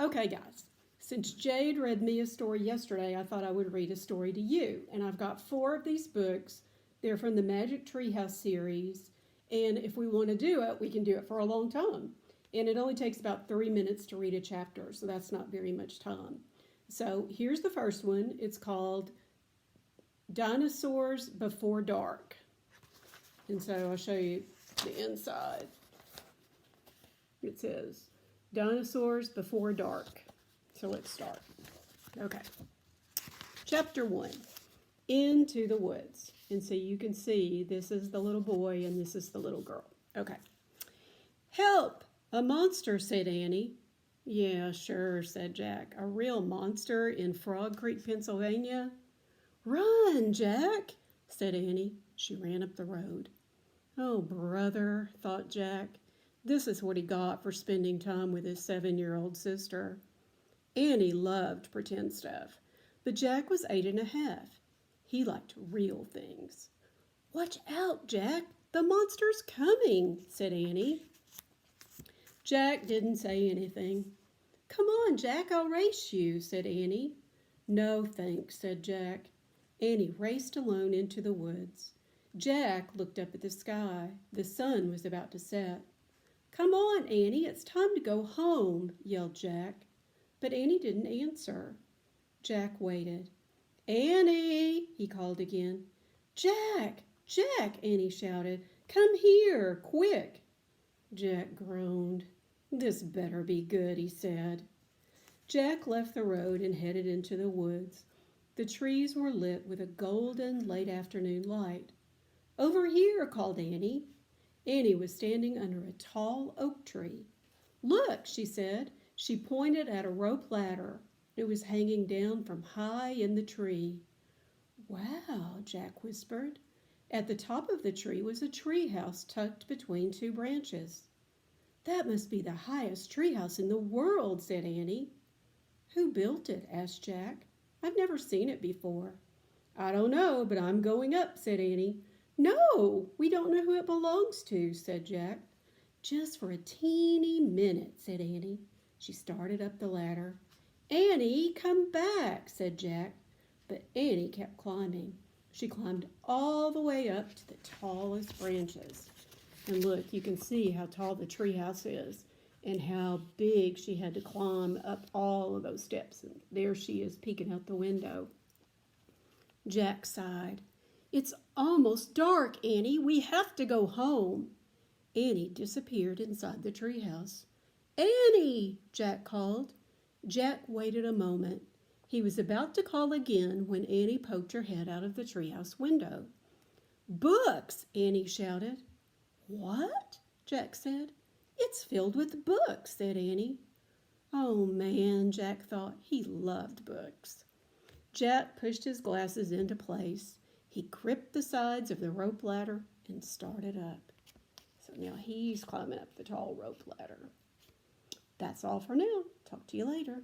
Okay, guys, since Jade read me a story yesterday, I thought I would read a story to you. And I've got 4 of these books. They're from the Magic Treehouse series. And if we want to do it, we can do it for a long time. And it only takes about 3 minutes to read a chapter, so that's not very much time. So here's the first one. It's called Dinosaurs Before Dark. And so I'll show you the inside. It says, Dinosaurs Before Dark. So let's start. Okay. Chapter 1, Into the Woods. And so you can see this is the little boy and this is the little girl. Okay. Help! A monster, said Annie. Yeah, sure, said Jack. A real monster in Frog Creek, Pennsylvania? Run, Jack, said Annie. She ran up the road. Oh, brother, thought Jack. This is what he got for spending time with his 7-year-old sister. Annie loved pretend stuff, but Jack was 8.5. He liked real things. Watch out, Jack. The monster's coming, said Annie. Jack didn't say anything. Come on, Jack, I'll race you, said Annie. No, thanks, said Jack. Annie raced alone into the woods. Jack looked up at the sky. The sun was about to set. Come on, Annie, it's time to go home, yelled Jack. But Annie didn't answer. Jack waited. Annie, he called again. Jack, Jack, Annie shouted. Come here, quick. Jack groaned. This better be good, he said. Jack left the road and headed into the woods. The trees were lit with a golden late afternoon light. Over here, called Annie. Annie was standing under a tall oak tree. Look, she said. She pointed at a rope ladder. It was hanging down from high in the tree. Wow, Jack whispered. At the top of the tree was a tree house tucked between 2 branches. That must be the highest tree house in the world, said Annie. Who built it? Asked Jack. I've never seen it before. I don't know, but I'm going up, said Annie. No, we don't know who it belongs to, said Jack. Just for a teeny minute, said Annie. She started up the ladder. Annie, come back, said Jack. But Annie kept climbing. She climbed all the way up to the tallest branches. And look, you can see how tall the treehouse is and how big she had to climb up all of those steps. And there she is peeking out the window. Jack sighed. It's almost dark, Annie. We have to go home. Annie disappeared inside the treehouse. Annie, Jack called. Jack waited a moment. He was about to call again when Annie poked her head out of the treehouse window. Books, Annie shouted. What? Jack said. It's filled with books, said Annie. Oh, man, Jack thought. He loved books. Jack pushed his glasses into place. He gripped the sides of the rope ladder and started up. So now he's climbing up the tall rope ladder. That's all for now. Talk to you later.